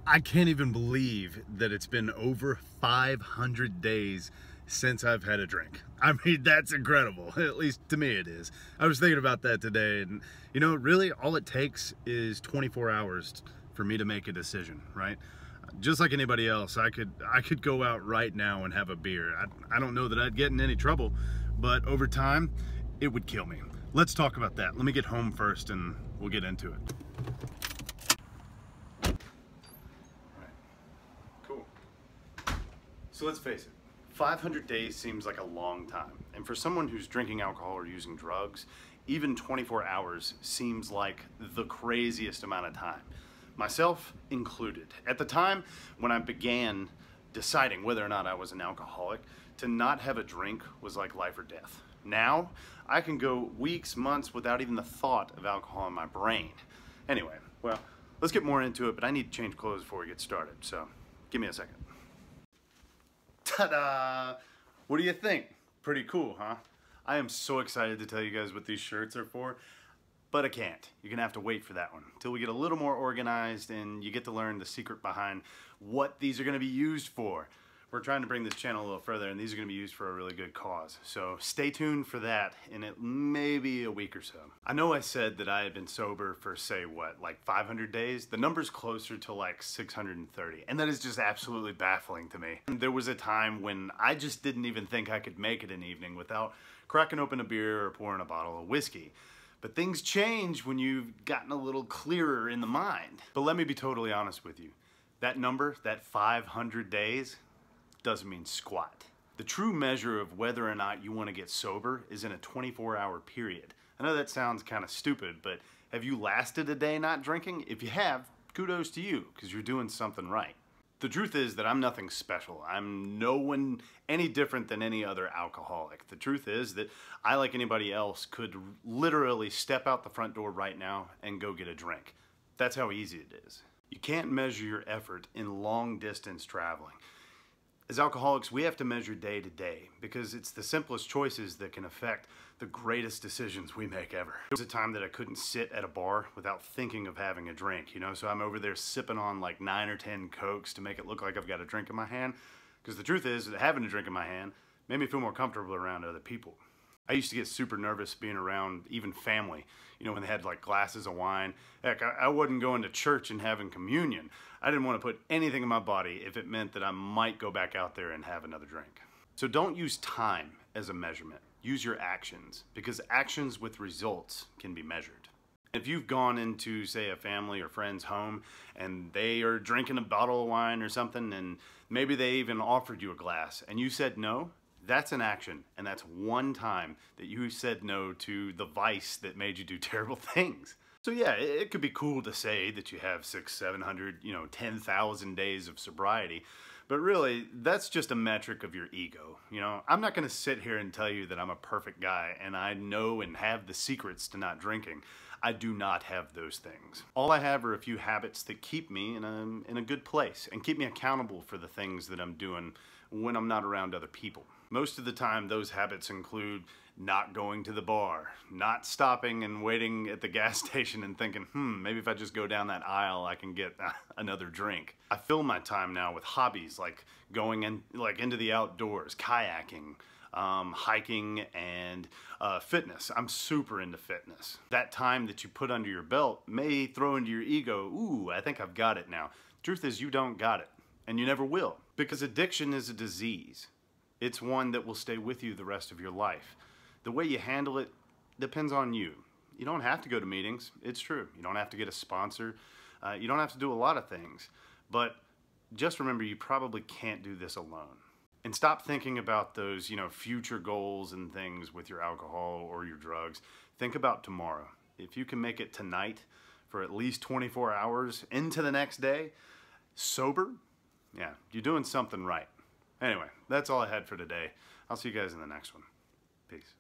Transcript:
I can't even believe that it's been over 500 days since I've had a drink. I mean, that's incredible. At least to me it is. I was thinking about that today, and you know, really all it takes is 24 hours for me to make a decision, right? Just like anybody else, I could go out right now and have a beer. I don't know that I'd get in any trouble, but over time, it would kill me. Let's talk about that. Let me get home first and we'll get into it. Cool. So let's face it, 500 days seems like a long time. And for someone who's drinking alcohol or using drugs, even 24 hours seems like the craziest amount of time. Myself included. At the time when I began deciding whether or not I was an alcoholic, to not have a drink was like life or death. Now, I can go weeks, months without even the thought of alcohol in my brain. Anyway, well, let's get more into it, but I need to change clothes before we get started, so give me a second. Ta-da! What do you think? Pretty cool, huh? I am so excited to tell you guys what these shirts are for, but I can't. You're gonna have to wait for that one until we get a little more organized and you get to learn the secret behind what these are gonna be used for. We're trying to bring this channel a little further, and these are gonna be used for a really good cause. So stay tuned for that in it maybe a week or so. I know I said that I had been sober for, say, what, like 500 days? The number's closer to like 630, and that is just absolutely baffling to me. There was a time when I just didn't even think I could make it an evening without cracking open a beer or pouring a bottle of whiskey. But things change when you've gotten a little clearer in the mind. But let me be totally honest with you. That number, that 500 days, doesn't mean squat. The true measure of whether or not you want to get sober is in a 24-hour period. I know that sounds kind of stupid, but have you lasted a day not drinking? If you have, kudos to you, because you're doing something right. The truth is that I'm nothing special. I'm no one any different than any other alcoholic. The truth is that I, like anybody else, could literally step out the front door right now and go get a drink. That's how easy it is. You can't measure your effort in long distance traveling. As alcoholics, we have to measure day to day because it's the simplest choices that can affect the greatest decisions we make ever. There was a time that I couldn't sit at a bar without thinking of having a drink, you know, so I'm over there sipping on like 9 or 10 Cokes to make it look like I've got a drink in my hand, because the truth is that having a drink in my hand made me feel more comfortable around other people. I used to get super nervous being around even family, you know, when they had like glasses of wine. Heck, I wasn't going to church and having communion. I didn't want to put anything in my body if it meant that I might go back out there and have another drink. So don't use time as a measurement. Use your actions, because actions with results can be measured. If you've gone into, say, a family or friend's home and they are drinking a bottle of wine or something, and maybe they even offered you a glass and you said no, that's an action, and that's one time that you said no to the vice that made you do terrible things. So yeah, it could be cool to say that you have 600, 700, 10,000 days of sobriety, but really, that's just a metric of your ego. You know, I'm not gonna sit here and tell you that I'm a perfect guy and I know and have the secrets to not drinking. I do not have those things. All I have are a few habits that keep me in a good place and keep me accountable for the things that I'm doing when I'm not around other people. Most of the time, those habits include not going to the bar, not stopping and waiting at the gas station and thinking, maybe if I just go down that aisle, I can get another drink. I fill my time now with hobbies like going into the outdoors, kayaking, hiking, and fitness. I'm super into fitness. That time that you put under your belt may throw into your ego, ooh, I think I've got it now. Truth is, you don't got it, and you never will, because addiction is a disease. It's one that will stay with you the rest of your life. The way you handle it depends on you. You don't have to go to meetings, it's true. You don't have to get a sponsor. You don't have to do a lot of things. But just remember, you probably can't do this alone. And stop thinking about those, future goals and things with your alcohol or your drugs. Think about tomorrow. If you can make it tonight for at least 24 hours into the next day, sober, yeah, you're doing something right. Anyway, that's all I had for today. I'll see you guys in the next one. Peace.